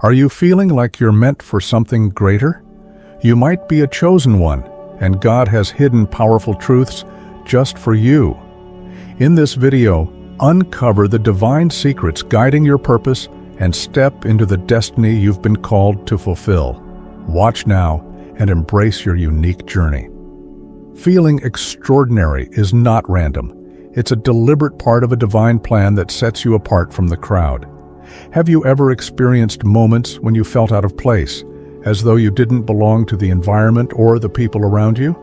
Are you feeling like you're meant for something greater? You might be a chosen one, and God has hidden powerful truths just for you. In this video, uncover the divine secrets guiding your purpose and step into the destiny you've been called to fulfill. Watch now and embrace your unique journey. Feeling extraordinary is not random. It's a deliberate part of a divine plan that sets you apart from the crowd. Have you ever experienced moments when you felt out of place, as though you didn't belong to the environment or the people around you?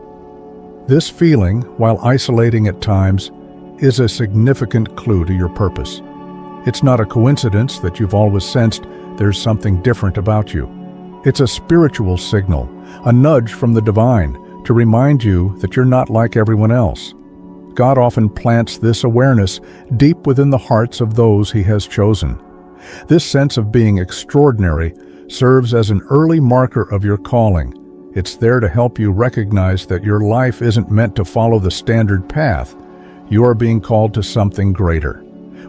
This feeling, while isolating at times, is a significant clue to your purpose. It's not a coincidence that you've always sensed there's something different about you. It's a spiritual signal, a nudge from the divine to remind you that you're not like everyone else. God often plants this awareness deep within the hearts of those He has chosen. This sense of being extraordinary serves as an early marker of your calling. It's there to help you recognize that your life isn't meant to follow the standard path. You are being called to something greater.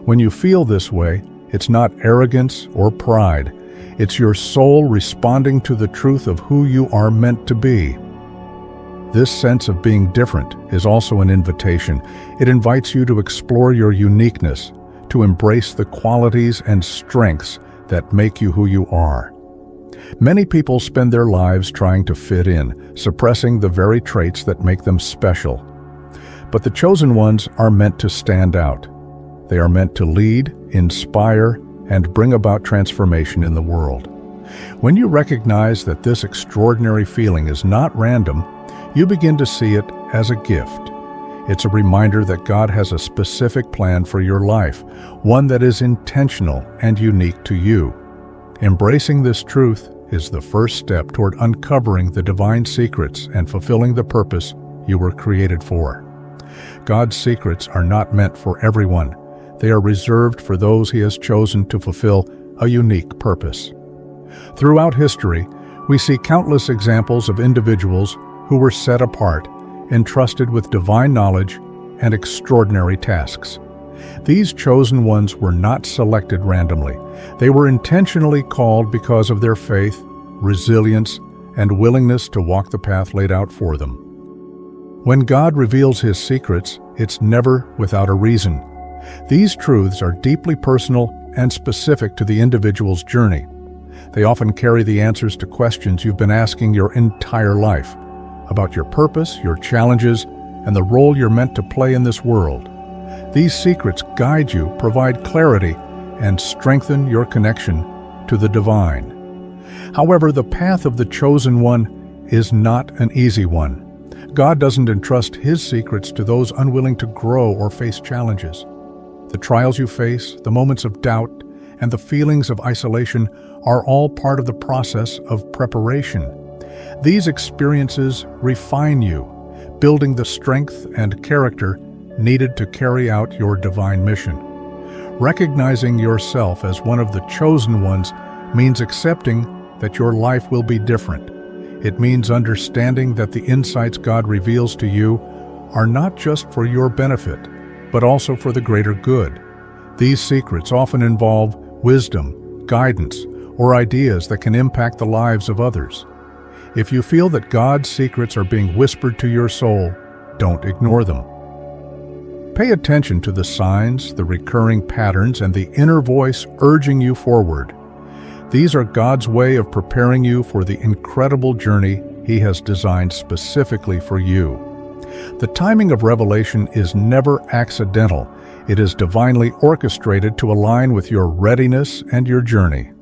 When you feel this way, it's not arrogance or pride. It's your soul responding to the truth of who you are meant to be. This sense of being different is also an invitation. It invites you to explore your uniqueness, to embrace the qualities and strengths that make you who you are. Many people spend their lives trying to fit in, suppressing the very traits that make them special. But the chosen ones are meant to stand out. They are meant to lead, inspire, and bring about transformation in the world. When you recognize that this extraordinary feeling is not random, you begin to see it as a gift. It's a reminder that God has a specific plan for your life, one that is intentional and unique to you. Embracing this truth is the first step toward uncovering the divine secrets and fulfilling the purpose you were created for. God's secrets are not meant for everyone. They are reserved for those He has chosen to fulfill a unique purpose. Throughout history, we see countless examples of individuals who were set apart, entrusted with divine knowledge and extraordinary tasks. These chosen ones were not selected randomly. They were intentionally called because of their faith, resilience, and willingness to walk the path laid out for them. When God reveals His secrets, it's never without a reason. These truths are deeply personal and specific to the individual's journey. They often carry the answers to questions you've been asking your entire life, about your purpose, your challenges, and the role you're meant to play in this world. These secrets guide you, provide clarity, and strengthen your connection to the divine. However, the path of the chosen one is not an easy one. God doesn't entrust His secrets to those unwilling to grow or face challenges. The trials you face, the moments of doubt, and the feelings of isolation are all part of the process of preparation. These experiences refine you, building the strength and character needed to carry out your divine mission. Recognizing yourself as one of the chosen ones means accepting that your life will be different. It means understanding that the insights God reveals to you are not just for your benefit, but also for the greater good. These secrets often involve wisdom, guidance, or ideas that can impact the lives of others. If you feel that God's secrets are being whispered to your soul, don't ignore them. Pay attention to the signs, the recurring patterns, and the inner voice urging you forward. These are God's way of preparing you for the incredible journey He has designed specifically for you. The timing of revelation is never accidental. It is divinely orchestrated to align with your readiness and your journey.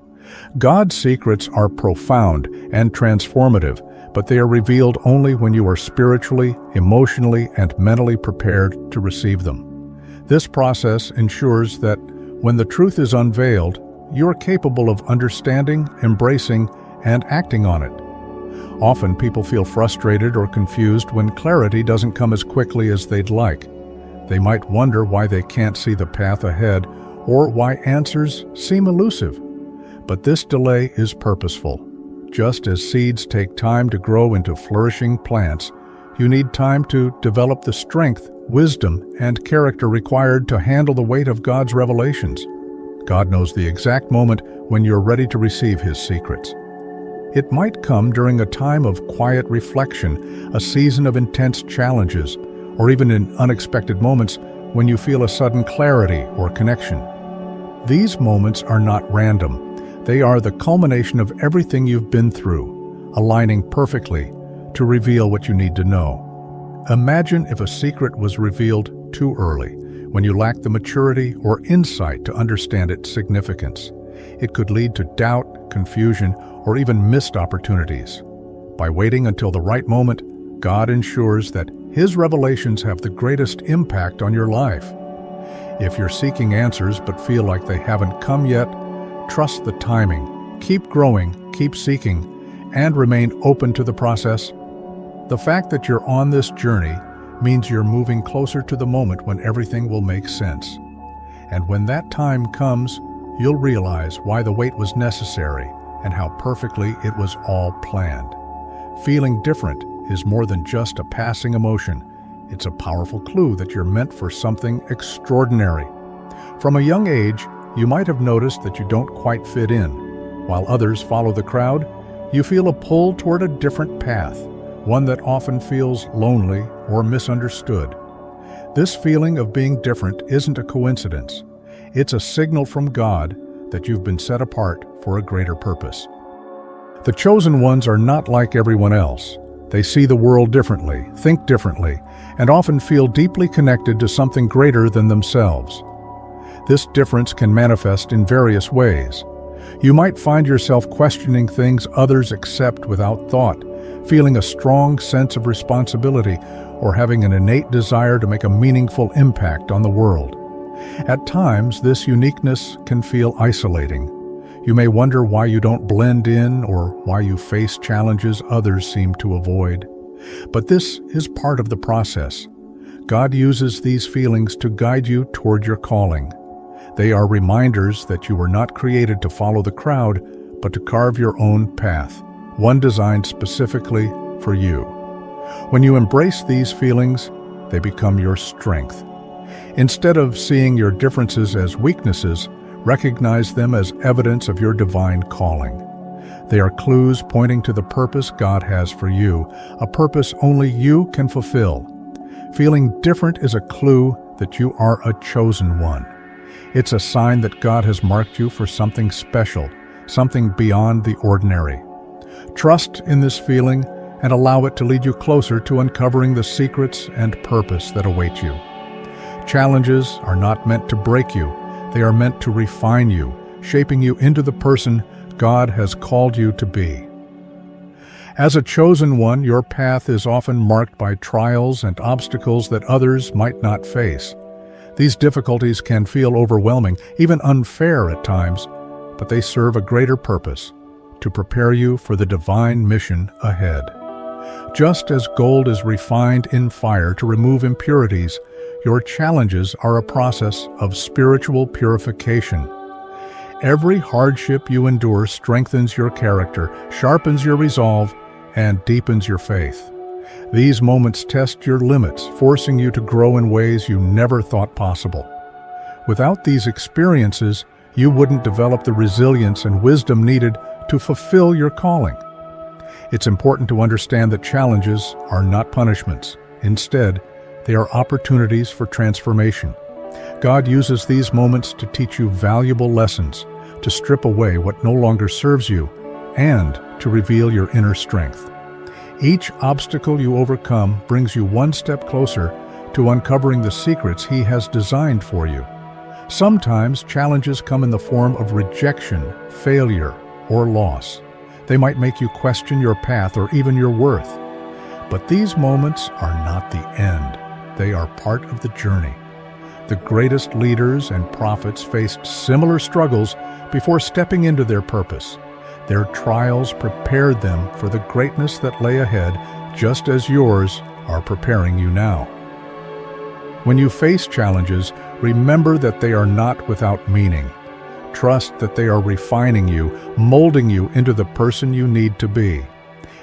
God's secrets are profound and transformative, but they are revealed only when you are spiritually, emotionally, and mentally prepared to receive them. This process ensures that when the truth is unveiled, you are capable of understanding, embracing, and acting on it. Often people feel frustrated or confused when clarity doesn't come as quickly as they'd like. They might wonder why they can't see the path ahead or why answers seem elusive. But this delay is purposeful. Just as seeds take time to grow into flourishing plants, you need time to develop the strength, wisdom, and character required to handle the weight of God's revelations. God knows the exact moment when you're ready to receive His secrets. It might come during a time of quiet reflection, a season of intense challenges, or even in unexpected moments when you feel a sudden clarity or connection. These moments are not random. They are the culmination of everything you've been through, aligning perfectly to reveal what you need to know. Imagine if a secret was revealed too early, when you lack the maturity or insight to understand its significance. It could lead to doubt, confusion, or even missed opportunities. By waiting until the right moment, God ensures that His revelations have the greatest impact on your life. If you're seeking answers but feel like they haven't come yet, trust the timing. Keep growing, keep seeking, and remain open to the process. The fact that you're on this journey means you're moving closer to the moment when everything will make sense. And when that time comes, you'll realize why the wait was necessary and how perfectly it was all planned. Feeling different is more than just a passing emotion. It's a powerful clue that you're meant for something extraordinary. From a young age, you might have noticed that you don't quite fit in. While others follow the crowd, you feel a pull toward a different path, one that often feels lonely or misunderstood. This feeling of being different isn't a coincidence. It's a signal from God that you've been set apart for a greater purpose. The chosen ones are not like everyone else. They see the world differently, think differently, and often feel deeply connected to something greater than themselves. This difference can manifest in various ways. You might find yourself questioning things others accept without thought, feeling a strong sense of responsibility, or having an innate desire to make a meaningful impact on the world. At times, this uniqueness can feel isolating. You may wonder why you don't blend in or why you face challenges others seem to avoid. But this is part of the process. God uses these feelings to guide you toward your calling. They are reminders that you were not created to follow the crowd, but to carve your own path, one designed specifically for you. When you embrace these feelings, they become your strength. Instead of seeing your differences as weaknesses, recognize them as evidence of your divine calling. They are clues pointing to the purpose God has for you, a purpose only you can fulfill. Feeling different is a clue that you are a chosen one. It's a sign that God has marked you for something special, something beyond the ordinary. Trust in this feeling and allow it to lead you closer to uncovering the secrets and purpose that await you. Challenges are not meant to break you. They are meant to refine you, shaping you into the person God has called you to be. As a chosen one, your path is often marked by trials and obstacles that others might not face. These difficulties can feel overwhelming, even unfair at times, but they serve a greater purpose, to prepare you for the divine mission ahead. Just as gold is refined in fire to remove impurities, your challenges are a process of spiritual purification. Every hardship you endure strengthens your character, sharpens your resolve, and deepens your faith. These moments test your limits, forcing you to grow in ways you never thought possible. Without these experiences, you wouldn't develop the resilience and wisdom needed to fulfill your calling. It's important to understand that challenges are not punishments. Instead, they are opportunities for transformation. God uses these moments to teach you valuable lessons, to strip away what no longer serves you, and to reveal your inner strength. Each obstacle you overcome brings you one step closer to uncovering the secrets He has designed for you. Sometimes challenges come in the form of rejection, failure, or loss. They might make you question your path or even your worth. But these moments are not the end. They are part of the journey. The greatest leaders and prophets faced similar struggles before stepping into their purpose. Their trials prepared them for the greatness that lay ahead, just as yours are preparing you now. When you face challenges, remember that they are not without meaning. Trust that they are refining you, molding you into the person you need to be.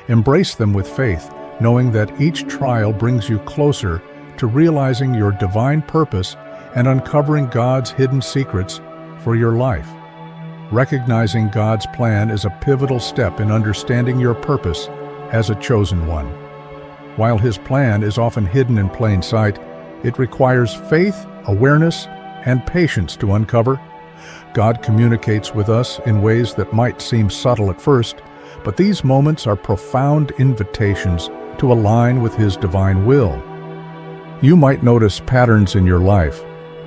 Embrace them with faith, knowing that each trial brings you closer to realizing your divine purpose and uncovering God's hidden secrets for your life. Recognizing God's plan is a pivotal step in understanding your purpose as a chosen one. While His plan is often hidden in plain sight, it requires faith, awareness, and patience to uncover. God communicates with us in ways that might seem subtle at first, but these moments are profound invitations to align with His divine will. You might notice patterns in your life,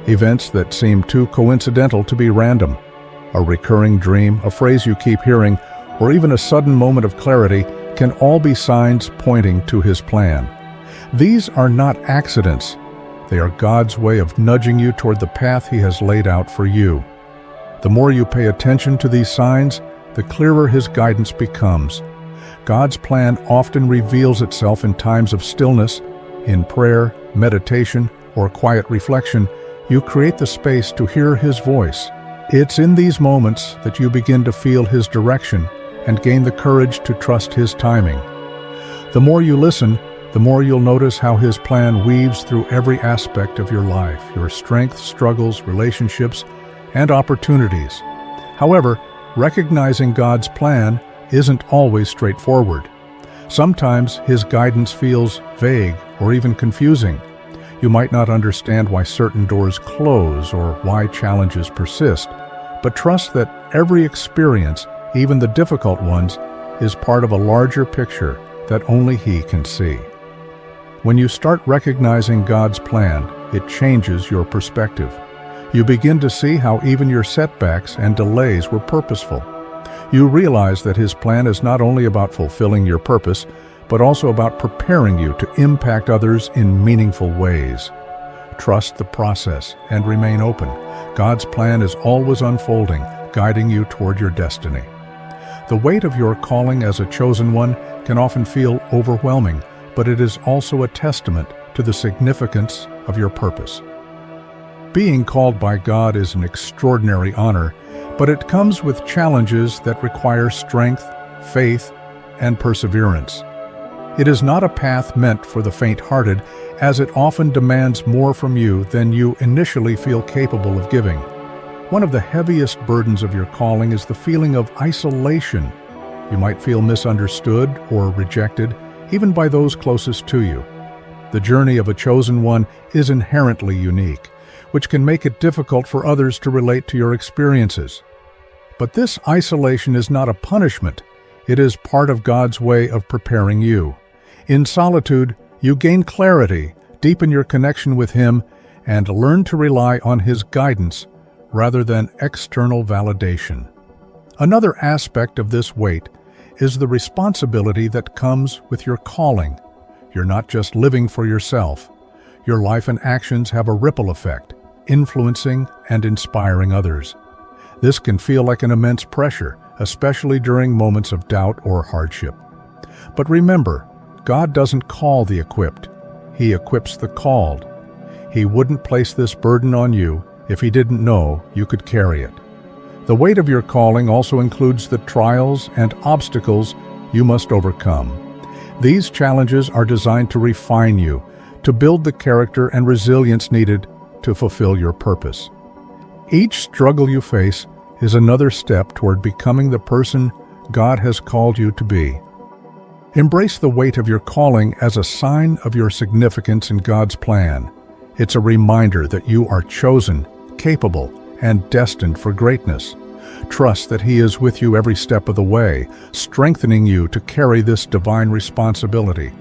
events that seem too coincidental to be random. A recurring dream, a phrase you keep hearing, or even a sudden moment of clarity can all be signs pointing to His plan. These are not accidents. They are God's way of nudging you toward the path He has laid out for you. The more you pay attention to these signs, the clearer His guidance becomes. God's plan often reveals itself in times of stillness. In prayer, meditation, or quiet reflection, you create the space to hear His voice. It's in these moments that you begin to feel His direction and gain the courage to trust His timing. The more you listen, the more you'll notice how His plan weaves through every aspect of your life, your strengths, struggles, relationships, and opportunities. However, recognizing God's plan isn't always straightforward. Sometimes His guidance feels vague or even confusing. You might not understand why certain doors close or why challenges persist, but trust that every experience, even the difficult ones, is part of a larger picture that only He can see. When you start recognizing God's plan, it changes your perspective. You begin to see how even your setbacks and delays were purposeful. You realize that His plan is not only about fulfilling your purpose, but also about preparing you to impact others in meaningful ways. Trust the process and remain open. God's plan is always unfolding, guiding you toward your destiny. The weight of your calling as a chosen one can often feel overwhelming, but it is also a testament to the significance of your purpose. Being called by God is an extraordinary honor, but it comes with challenges that require strength, faith, and perseverance. It is not a path meant for the faint-hearted, as it often demands more from you than you initially feel capable of giving. One of the heaviest burdens of your calling is the feeling of isolation. You might feel misunderstood or rejected, even by those closest to you. The journey of a chosen one is inherently unique, which can make it difficult for others to relate to your experiences. But this isolation is not a punishment. It is part of God's way of preparing you. In solitude, you gain clarity, deepen your connection with Him, and learn to rely on His guidance rather than external validation. Another aspect of this weight is the responsibility that comes with your calling. You're not just living for yourself. Your life and actions have a ripple effect, influencing and inspiring others. This can feel like an immense pressure, especially during moments of doubt or hardship. But remember, God doesn't call the equipped. He equips the called. He wouldn't place this burden on you if He didn't know you could carry it. The weight of your calling also includes the trials and obstacles you must overcome. These challenges are designed to refine you, to build the character and resilience needed to fulfill your purpose. Each struggle you face is another step toward becoming the person God has called you to be. Embrace the weight of your calling as a sign of your significance in God's plan. It's a reminder that you are chosen, capable, and destined for greatness. Trust that He is with you every step of the way, strengthening you to carry this divine responsibility.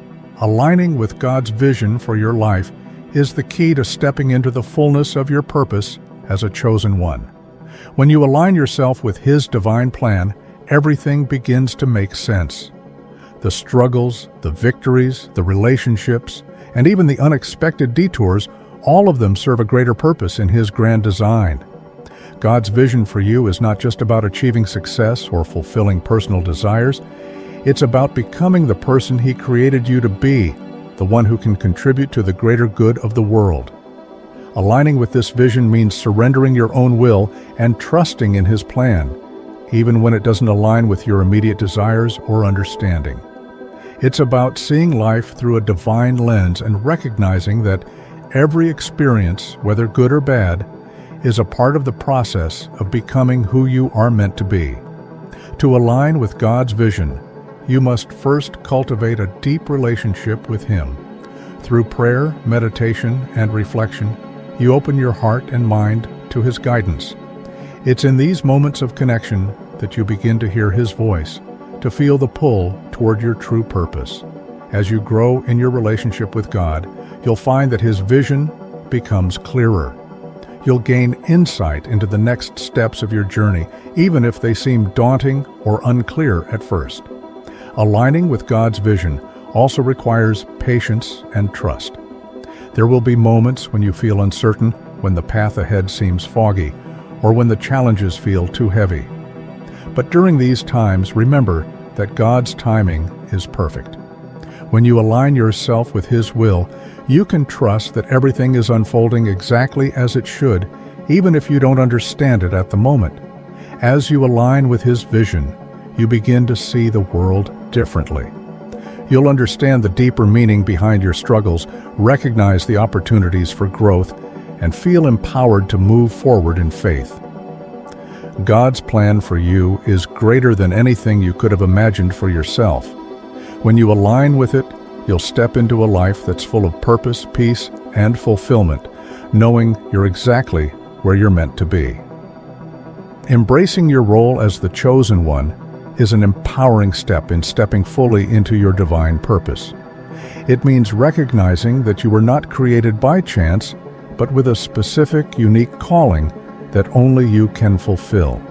Aligning with God's vision for your life is the key to stepping into the fullness of your purpose as a chosen one. When you align yourself with His divine plan, everything begins to make sense. The struggles, the victories, the relationships, and even the unexpected detours, all of them serve a greater purpose in His grand design. God's vision for you is not just about achieving success or fulfilling personal desires. It's about becoming the person He created you to be, the one who can contribute to the greater good of the world. Aligning with this vision means surrendering your own will and trusting in His plan, even when it doesn't align with your immediate desires or understanding. It's about seeing life through a divine lens and recognizing that every experience, whether good or bad, is a part of the process of becoming who you are meant to be. To align with God's vision, you must first cultivate a deep relationship with Him. Through prayer, meditation, and reflection, you open your heart and mind to His guidance. It's in these moments of connection that you begin to hear His voice, to feel the pull toward your true purpose. As you grow in your relationship with God, you'll find that His vision becomes clearer. You'll gain insight into the next steps of your journey, even if they seem daunting or unclear at first. Aligning with God's vision also requires patience and trust. There will be moments when you feel uncertain, when the path ahead seems foggy, or when the challenges feel too heavy. But during these times, remember that God's timing is perfect. When you align yourself with His will, you can trust that everything is unfolding exactly as it should, even if you don't understand it at the moment. As you align with His vision, you begin to see the world differently. You'll understand the deeper meaning behind your struggles, recognize the opportunities for growth, and feel empowered to move forward in faith. God's plan for you is greater than anything you could have imagined for yourself. When you align with it, you'll step into a life that's full of purpose, peace, and fulfillment, knowing you're exactly where you're meant to be. Embracing your role as the chosen one is an empowering step in stepping fully into your divine purpose. It means recognizing that you were not created by chance, but with a specific, unique calling that only you can fulfill.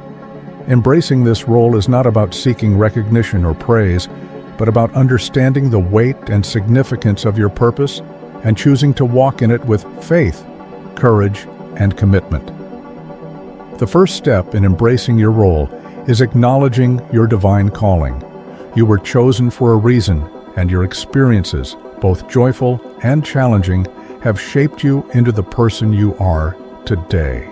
Embracing this role is not about seeking recognition or praise, but about understanding the weight and significance of your purpose and choosing to walk in it with faith, courage, and commitment. The first step in embracing your role is acknowledging your divine calling. You were chosen for a reason, and your experiences, both joyful and challenging, have shaped you into the person you are today.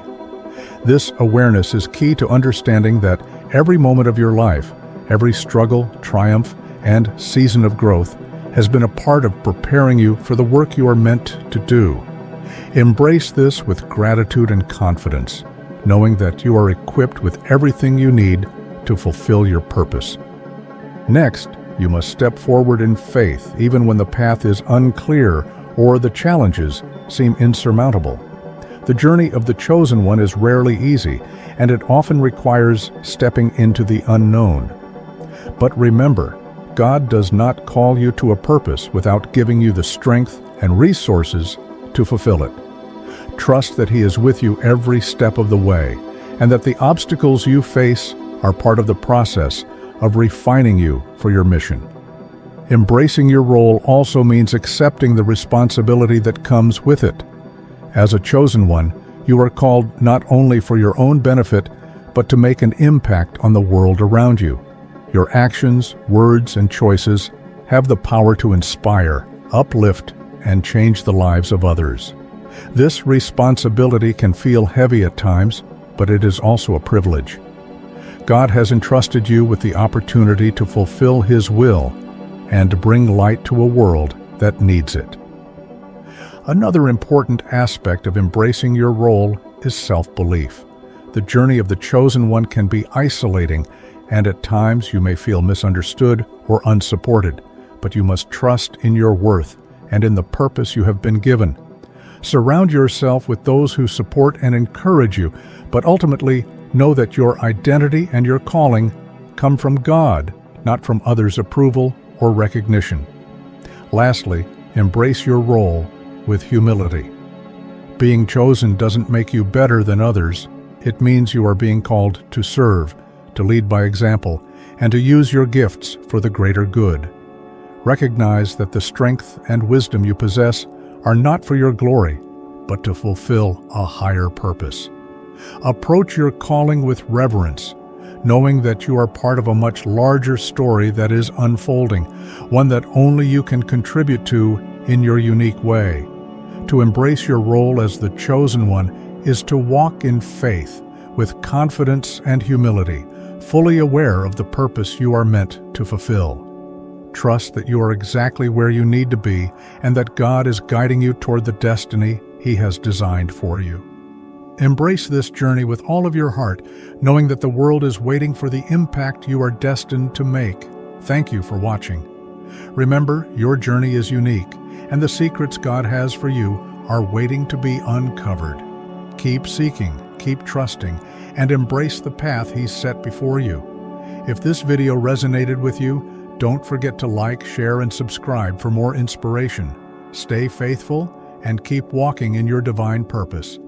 This awareness is key to understanding that every moment of your life, every struggle, triumph, and season of growth has been a part of preparing you for the work you are meant to do. Embrace this with gratitude and confidence, knowing that you are equipped with everything you need to fulfill your purpose. Next, you must step forward in faith, even when the path is unclear or the challenges seem insurmountable. The journey of the chosen one is rarely easy, and it often requires stepping into the unknown. But remember, God does not call you to a purpose without giving you the strength and resources to fulfill it. Trust that He is with you every step of the way, and that the obstacles you face are part of the process of refining you for your mission. Embracing your role also means accepting the responsibility that comes with it. As a chosen one, you are called not only for your own benefit, but to make an impact on the world around you. Your actions, words, and choices have the power to inspire, uplift, and change the lives of others. This responsibility can feel heavy at times, but it is also a privilege. God has entrusted you with the opportunity to fulfill His will and to bring light to a world that needs it. Another important aspect of embracing your role is self-belief. The journey of the chosen one can be isolating, and at times you may feel misunderstood or unsupported, but you must trust in your worth and in the purpose you have been given. Surround yourself with those who support and encourage you, but ultimately know that your identity and your calling come from God, not from others' approval or recognition. Lastly, embrace your role with humility. Being chosen doesn't make you better than others. It means you are being called to serve, to lead by example, and to use your gifts for the greater good. Recognize that the strength and wisdom you possess are not for your glory, but to fulfill a higher purpose. Approach your calling with reverence, knowing that you are part of a much larger story that is unfolding, one that only you can contribute to in your unique way. To embrace your role as the chosen one is to walk in faith, with confidence and humility, fully aware of the purpose you are meant to fulfill. Trust that you are exactly where you need to be and that God is guiding you toward the destiny He has designed for you. Embrace this journey with all of your heart, knowing that the world is waiting for the impact you are destined to make. Thank you for watching. Remember, your journey is unique, and the secrets God has for you are waiting to be uncovered. Keep seeking, keep trusting, and embrace the path He's set before you. If this video resonated with you, don't forget to like, share, and subscribe for more inspiration. Stay faithful and keep walking in your divine purpose.